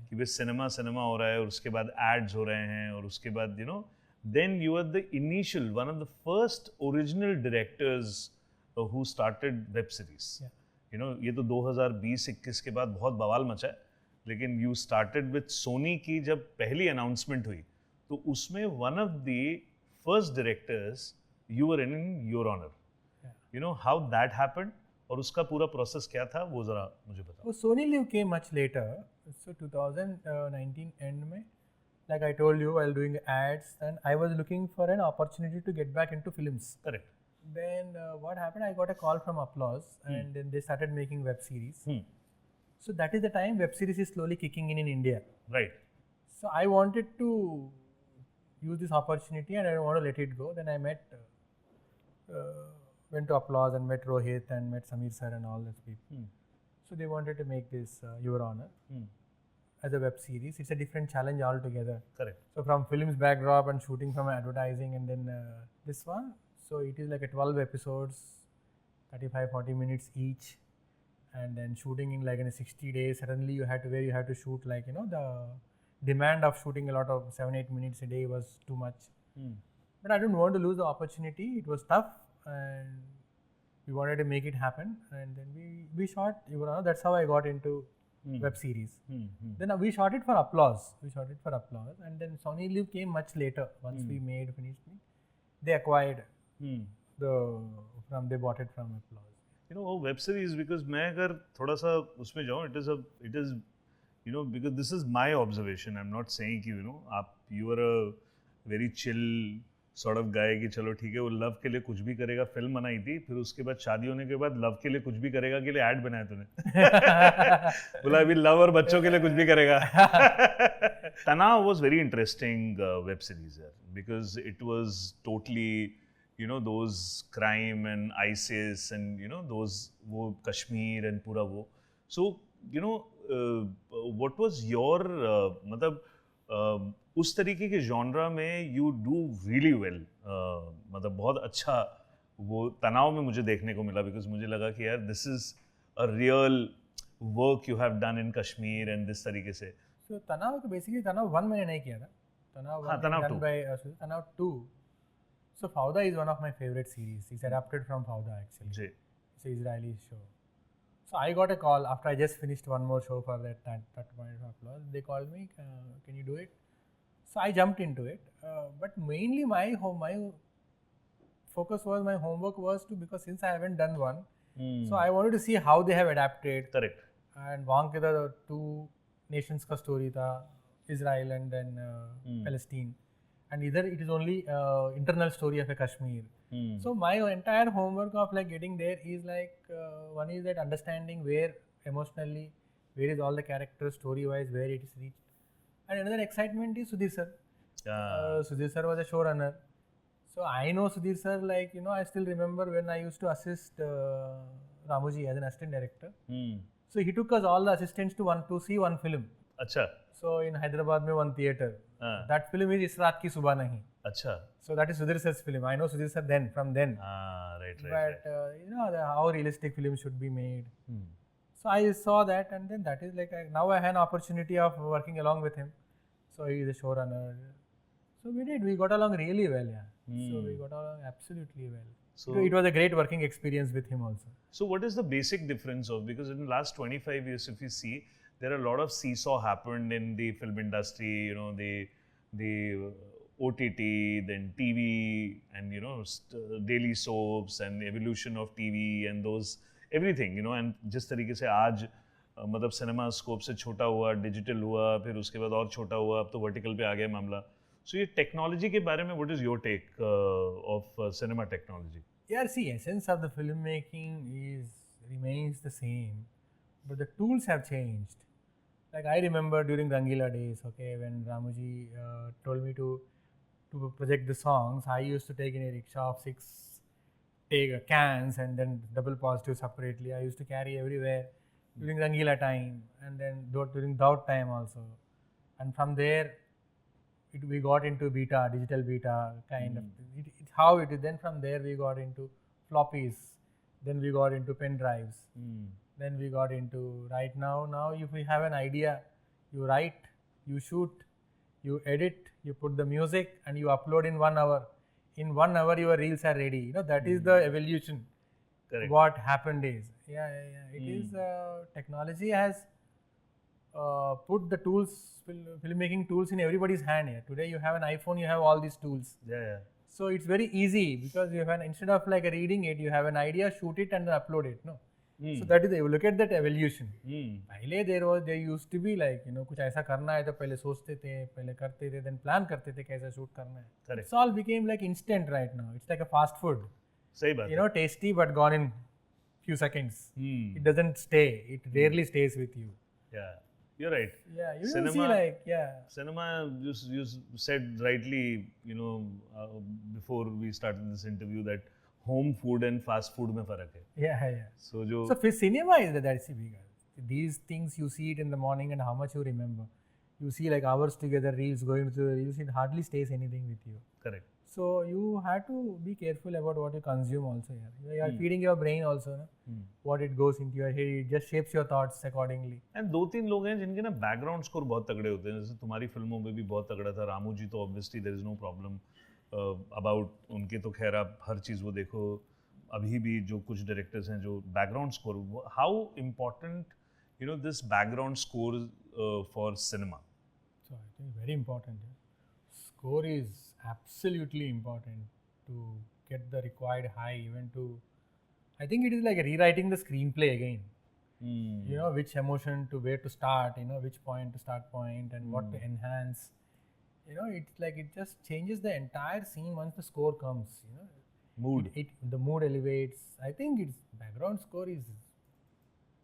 कि बस सिनेमा हो रहा है और उसके बाद ads हो रहे हैं और उसके बाद then you are the initial one of the first original directors who started web series. ये तो 2020-21 के बाद बहुत बवाल मचा है, लेकिन you started with Sony की जब पहली announcement हुई तो उसमें one of the first directors you were in your honor. How that happened और उसका पूरा process क्या था वो जरा मुझे बताओ. So Sony Live came much later. So 2019 end में, like I told you, while doing ads, and I was looking for an opportunity to get back into films. Correct. Then what happened? I got a call from Applause, and then they started making web series. So that is the time web series is slowly kicking in India. Right. So I wanted to use this opportunity and I don't want to let it go. Then I went to Applause and met Rohit and met Samir sir and all those people. So they wanted to make this Your Honor as a web series. It's a different challenge altogether. Correct. So from films backdrop and shooting from advertising, and then this one. So it is like a 12 episodes, 35-40 minutes each, and then shooting in like in a 60 days. Suddenly you had to shoot like the demand of shooting a lot of 7-8 minutes a day was too much. But I didn't want to lose the opportunity. It was tough and we wanted to make it happen, and then we shot Your Honor. That's how I got into web series. Then we shot it for Applause. And then Sony Live came much later. Once we finished it, they acquired they bought it from Applause. Web series, because मैं अगर थोड़ा सा उसमें जाऊँ, it is because this is my observation. I'm not saying कि you are a very chill sort of guy कि चलो ठीक है वो लव के लिए कुछ भी करेगा. फिल्म बनाई थी, फिर उसके बाद शादी होने के बाद लव के लिए कुछ भी करेगा के लिए ऐड बनाया तूने. बोला अभी लव और बच्चों के लिए कुछ भी करेगा. Tanaav was very interesting web series because it was totally those crime and ISIS and those वो Kashmir and पूरा वो. So what was your मतलब उस तरीके के genre में you do really well. मतलब बहुत अच्छा वो तनाव में मुझे देखने को मिला, because मुझे लगा कि यार this is a real work you have done in Kashmir and this तरीके से. So Tanaav basically Tanaav 1 मैंने नहीं किया था. Tanaav 2. Tanaav 2. So Fauda is one of my favorite series. It's adapted from Fauda actually. It's an Israeli show. So I got a call after I just finished one more show for that point of Applause. They called me, can you do it? So I jumped into it. But mainly my focus was, my homework was because since I haven't done one, so I wanted to see how they have adapted. Correct. And वहाँ के the two nations का story था, Israel and then Palestine. And either it is only internal story of a Kashmir. So my entire homework of like getting there is like one is that understanding where emotionally, where is all the characters story wise, where it is reached. And another excitement is Sudhir sir. Sudhir sir was a showrunner. So I know Sudhir sir, like I still remember when I used to assist Ramuji as an assistant director. So he took us all the assistants to see one film. अच्छा. So in Hyderabad में one theater. That film is इस रात की सुबह नहीं. अच्छा. So that is Sudhir sir's film. I know Sudhir sir from then. Right. But how realistic films should be made. So I saw that, and then that is like now I had an opportunity of working along with him. So he is a showrunner. So we got along really well, yeah. So we got along absolutely well. So It was a great working experience with him also. So what is the basic difference of, because in the last 25 years, if you see, there are a lot of seesaw happened in the film industry, you know, the OTT, then TV, and, you know, daily soaps and evolution of TV and those, everything, you know, and जिस तरीके से आज मतलब cinema scope से छोटा हुआ, digital हुआ, फिर उसके बाद और छोटा हुआ, अब तो वर्टिकल पे आ गया मामला. So ये टेक्नोलॉजी के बारे में, what is your take of cinema technology? Yeah, see, essence of the filmmaking remains the same, but the tools have changed. Like I remember during Rangeela days, okay, when Ramuji told me to project the songs, I used to take in a rickshaw of 6 cans and then double positive separately. I used to carry everywhere during Rangeela time, and then during Daud time also. And from there, we got into digital beta kind of. It's how it is. Then from there we got into floppies. Then we got into pen drives. Then we got into right now. Now if we have an idea, you write, you shoot, you edit, you put the music, and you upload in 1 hour. In 1 hour your reels are ready. You know, that is the evolution. Correct. What happened is, it is technology has put the tools, filmmaking tools in everybody's hand here. Today you have an iPhone, you have all these tools. Yeah. So it's very easy because you have instead of like reading it, you have an idea, shoot it and then upload it. No. So that is look at that evolution. पहले there used to be like, you know, कुछ ऐसा करना है तो पहले सोचते थे, पहले करते थे, then plan करते थे कैसे shoot करना है. Correct. It's all became like instant right now. It's like a fast food. सही बात. You know, tasty but gone in few seconds. It doesn't stay. It rarely stays with you. Yeah, you're right. Yeah, you will see like, Cinema, you said rightly, you know, before we started this interview that home food and fast food में फर्क है. Yeah. So for cinema is that's bigger. These things you see it in the morning and how much you remember. You see like hours together, reels going through the reels, it hardly stays anything with you. Correct. So you have to be careful about what you consume also. You are feeding your brain also. No? What it goes into your head, it just shapes your thoughts accordingly. And 2-3 लोग हैं जिनके ना background score बहुत तगड़े होते हैं. जैसे तुम्हारी फिल्मों में भी बहुत तगड़ा था. रामू जी तो obviously there is no problem about उनके तो खैर आप हर चीज़ वो देखो. अभी भी जो कुछ directors हैं जो background score, how important, you know, this background score for cinema? So I think very important. Score is absolutely important to get the required high, even to, I think it is like rewriting the screenplay again. You know, which emotion to where to start, you know, which point to start point and what to enhance. You know, it's like it just changes the entire scene once the score comes, you know. Mood. The mood elevates. I think it's background score is,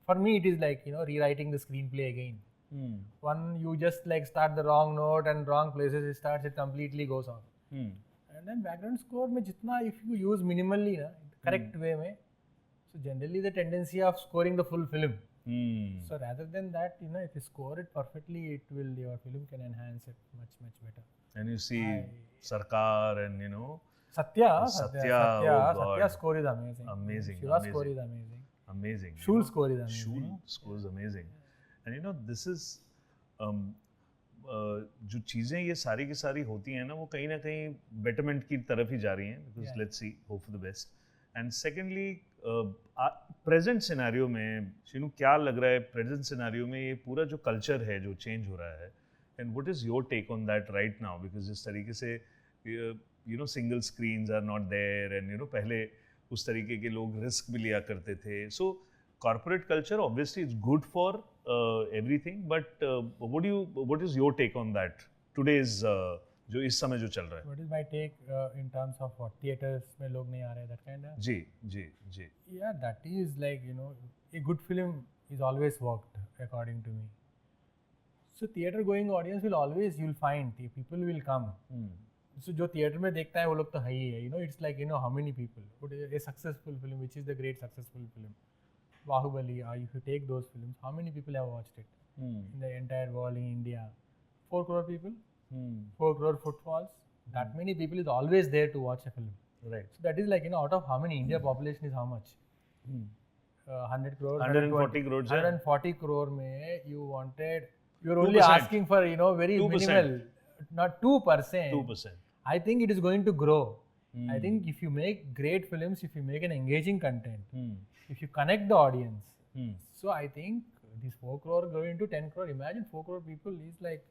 for me it is like, you know, rewriting the screenplay again. One, you just like start the wrong note and wrong places it starts, it completely goes off. And then background score में जितना if you use minimally ना, correct way में, so generally the tendency of scoring the full film. So rather than that, you know, if you score it perfectly, your film can enhance it much better. And you see Sarkar and, you know, Satya score is amazing. Amazing. Shiva score is amazing. Amazing. Shool score is amazing. Shool score is amazing. And you know, this is जो चीज़ें ये सारी की सारी होती हैं ना, वो कहीं ना कहीं betterment की तरफ ही जा रही हैं. Because let's see, hope for the best. And secondly, present scenario में शिनू क्या लग रहा है present scenario में ये पूरा जो culture है जो change हो रहा है, and what is your take on that right now? Because जिस तरीके से you know, single screens are not there, and you know, पहले उस तरीके के लोग risk भी लिया करते थे. So corporate culture obviously is good for everything, but what is your take on that? Today's जो इस समय जो चल रहा है. What is my take in terms of what theaters में लोग नहीं आ रहे, that kind of? Ji. Yeah, that is like, you know, a good film is always worked according to me. So theater going audience will always, you'll find people will come. So जो theater में देखता है वो लोग तो है ही है. You know, it's like, you know, how many people. But a successful film, which is the great successful film. Bahubali, if you take those films, how many people have watched it in the entire world in India? 4 crore people, 4 crore footfalls. That many people is always there to watch a film. Right. So that is like, you know, out of how many India population is how much? 100 crore, 140 crore, 140 crore mein you're only 2%. asking for, very 2%. minimal, not 2%. 2%. I think it is going to grow. I think if you make great films, if you make an engaging content, if you connect the audience, so I think this 4 crore going to 10 crore, imagine 4 crore people is like,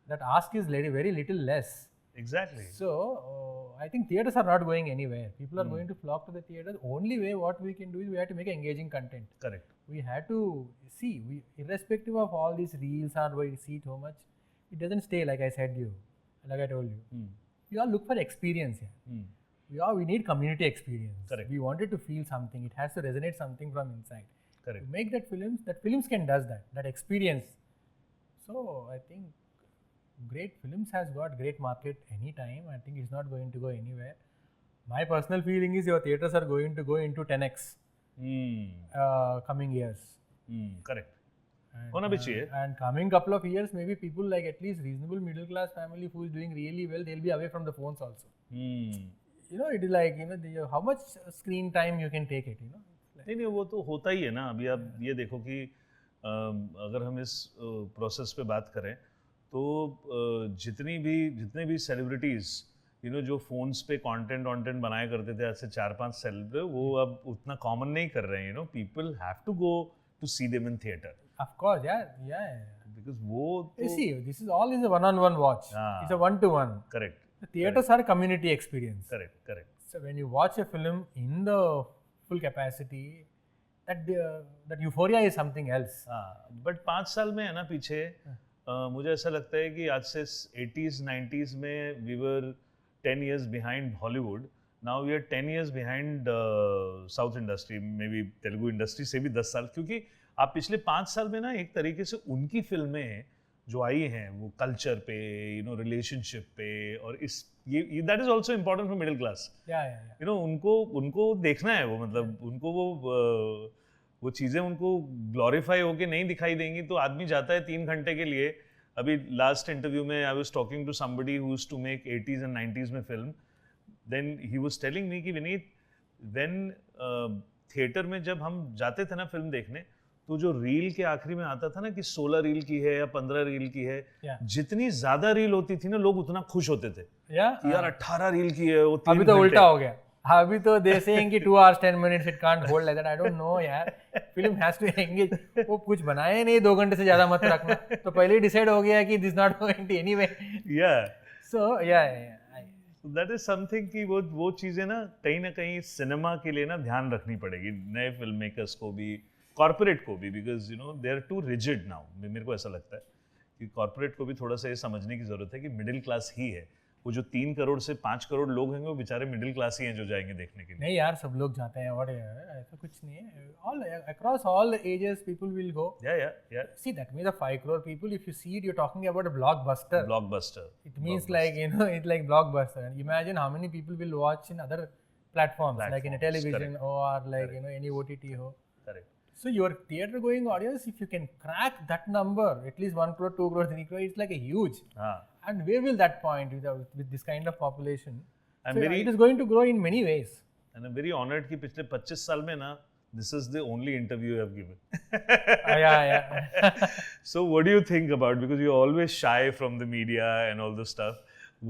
that ask is very little less. Exactly. So I think theatres are not going anywhere. People are going to flock to the theatres. Only way what we can do is we have to make engaging content. Correct. We have to see, irrespective of all these reels or we see so much, it doesn't stay like I told you. We all look for experience here. We need community experience. Correct. We wanted to feel something. It has to resonate something from inside. Correct. To make that films can does that experience. So I think great films has got great market anytime. I think it's not going to go anywhere. My personal feeling is your theatres are going to go into 10x coming years. Correct. And, and coming couple of years, maybe people like at least reasonable middle class family who is doing really well, they'll be away from the phones also. It is like, how much screen time you can take it, नहीं वो तो होता ही है ना. अभी आप ये देखो कि अगर हम इस प्रोसेस पे बात करें तो जितने भी सेलिब्रिटीज़ जो फोन्स पे कंटेंट बनाया करते थे आज से 4-5 साल पे, वो अब उतना कॉमन नहीं कर रहे हैं. People have to go to see them in theatre. Of course, yeah. Because वो you see, this is all is a one-on-one watch. It's a one-to-one. Correct. The theatres are community experience. Correct. So when you watch a film in the full capacity, that euphoria is something else. But 5 साल में है ना पीछे, मुझे ऐसा लगता है कि आज से 80s 90s में we were 10 years behind Hollywood. Now we are 10 years behind South industry, maybe Telugu industry से भी 10 साल. क्योंकि आप पिछले 5 साल में ना एक तरीके से उनकी फिल्में जो आई हैं वो कल्चर पे, रिलेशनशिप पे, और इस ये that is also important for middle class. उनको देखना है वो, मतलब उनको वो चीज़ें उनको ग्लोरीफाई होके नहीं दिखाई देंगी तो आदमी जाता है 3 घंटे के लिए. अभी लास्ट इंटरव्यू में I was talking to somebody who used to make 80s and 90s में film. Then he was telling me कि विनीत, व्हेन थिएटर में जब हम जाते थे ना फिल्म देखने, तो जो रील के आखिरी में आता था ना कि 16 रील की है या 15 रील की है, जितनी ज्यादा रील होती थी ना लोग उतना खुश होते थे. यार 18 रील की है वो 3 अभी तो उल्टा हो गया. अभी तो दे सेइंग कि 2 hours 10 minutes it can't hold like that. I don't know यार. Film has to engage. वो कुछ बनाए नहीं 2 घंटे से ज्यादा मत रखना. तो पहले ही डिसाइड हो गया कि this not going to anyway. So So that is something कि वो चीजें ना कहीं सिनेमा के लिए ना ध्यान रखनी पड़ेगी, नए फिल्म मेकर्स को भी, कॉर्पोरेट को भी, because they are too rigid now. मेरे को ऐसा लगता है कि कॉर्पोरेट को भी थोड़ा सा ये समझने की जरूरत है कि मिडिल क्लास ही है. वो जो 3 करोड़ से 5 करोड़ लोग हैं वो बेचारे मिडिल क्लास ही हैं जो जाएंगे देखने के लिए. नहीं यार, सब लोग जाते हैं. और ऐसा कुछ नहीं है. All across all ages people will go. See, that means the 5 crore people, if you see it, you're talking about a blockbuster. It means like it's like blockbuster. And imagine how many people will watch in other platforms like in a television or like any OTT ho. Correct. So your theater going audience, if you can crack that number, at least 1 crore, 2 crore, 3 crore, it's like a huge. And where will that point with this kind of population? It is going to grow in many ways. And I'm very honored कि पिछले 25 साल में ना, this is the only interview you have given. Yeah. So what do you think about, because you're always shy from the media and all this stuff,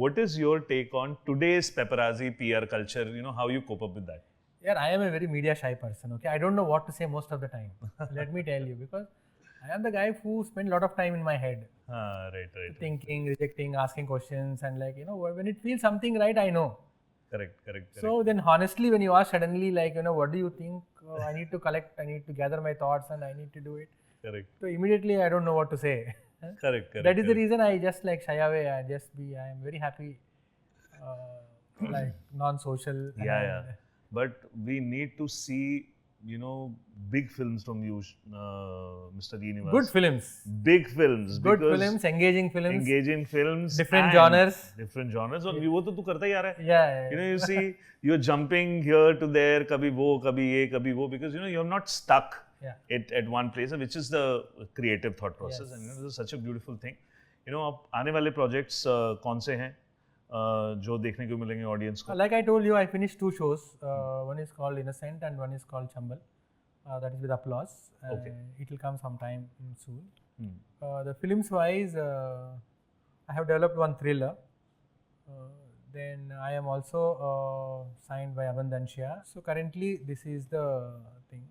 what is your take on today's paparazzi PR culture? How you cope up with that? Yeah, I am a very media shy person. Okay, I don't know what to say most of the time. Let me tell you, because I am the guy who spend a lot of time in my head. Right. Thinking, rejecting, asking questions, and like when it feels something right, I know. Correct. So then, honestly, when you ask suddenly, like what do you think? I need to collect. I need to gather my thoughts, and I need to do it. Correct. So immediately, I don't know what to say. Correct. That is the reason I just like shy away. I am very happy, like non-social. Yeah. But we need to see, big films from you, Mr. Niwas. Good films. Big films. Good films, engaging films. Different genres. और वो तो तू करता ही आ रहा है. Yeah. You see, you're jumping here to there, कभी वो, कभी ये, कभी वो, because you're not stuck at one place, which is the creative thought process. Yes. And this is such a beautiful thing. अब आने वाले projects कौन से हैं जो देखने को मिलेंगे ऑडियंस को? Like I told you, I finished 2 shows. One is called Innocent and one is called Chambal. that is with applause. Okay. It will come sometime soon. Hmm. The films wise, I have developed one thriller. Then I am also signed by Abundancia. So currently this is the thing,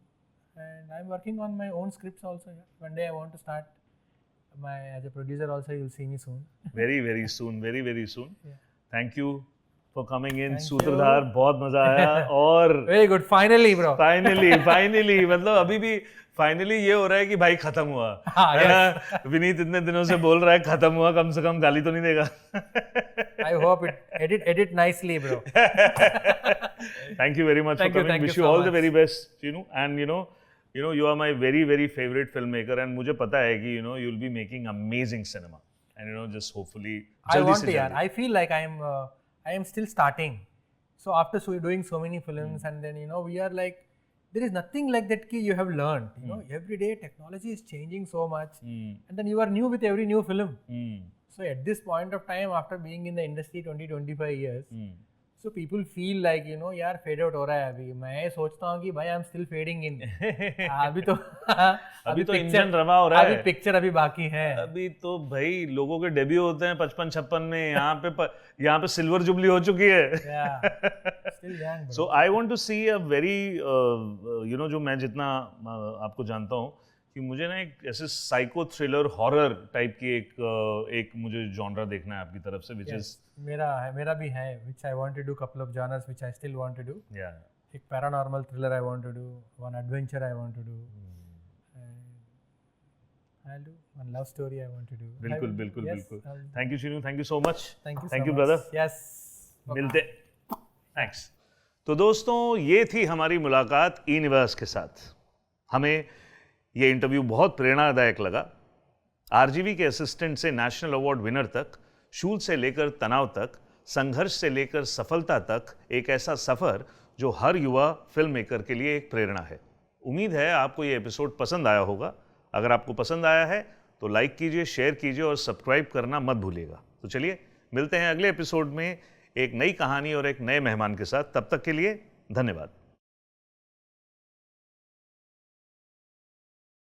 and I'm working on my own scripts also. Yeah. One day I want to start as a producer also. You'll see me soon. Very, very soon, very, very soon. Yeah. Thank you for coming in. Thank सूत्रधार you. बहुत मजा आया और Very good. Finally, bro. Finally मतलब अभी भी finally ये हो रहा है कि भाई खत्म हुआ हाँ, है ना? विनीत इतने दिनों से बोल रहा है खत्म हुआ, कम से कम गाली तो नहीं देगा. I hope it edit nicely, bro. Thank you very much for coming. Thank Wish you you so all the much. very best, and you are my very, very favorite filmmaker, and मुझे पता है कि you'll be making amazing cinema, and just hopefully I जल्दी want से to, yeah. जल्दी. I feel like I am still starting. So after doing so many films, and then we are like, there is nothing like that you have learned. Every day technology is changing so much, and then you are new with every new film. So at this point of time, after being in the industry 20-25 years, so people feel like यार fade out हो रहा है अभी. मैं सोचता हूँ कि भाई I'm still fading in. अभी तो इंजन रवा हो रहा है. अभी पिक्चर अभी बाकी है. अभी तो भाई लोगों के डेब्यू होते हैं 55-56 में. यहाँ पे सिल्वर जुबली हो चुकी है. Still young, bro. So I want to see a very जो मैं जितना आपको जानता हूँ कि मुझे ना एक ऐसे साइको थ्रिलर हॉरर टाइप की एक मुझे जॉनरा देखना है आपकी तरफ से, which is मेरा भी है, which I want to do couple of genres which I still want to do. Yeah. एक paranormal thriller I want to do, one adventure I want to do, and I'll do one love story I want to do. बिल्कुल. Thank you Shinu, thank you so much. Thank you brother. Yes. मिलते. Thanks. तो दोस्तों ये थी हमारी मुलाकात निवास के साथ. हमें ये इंटरव्यू बहुत प्रेरणादायक लगा. आरजीवी के असिस्टेंट से नेशनल अवार्ड विनर तक, शूल से लेकर तनाव तक, संघर्ष से लेकर सफलता तक, एक ऐसा सफ़र जो हर युवा फिल्म मेकर के लिए एक प्रेरणा है. उम्मीद है आपको ये एपिसोड पसंद आया होगा. अगर आपको पसंद आया है तो लाइक कीजिए, शेयर कीजिए और सब्सक्राइब करना मत भूलिएगा. तो चलिए मिलते हैं अगले एपिसोड में एक नई कहानी और एक नए मेहमान के साथ. तब तक के लिए धन्यवाद.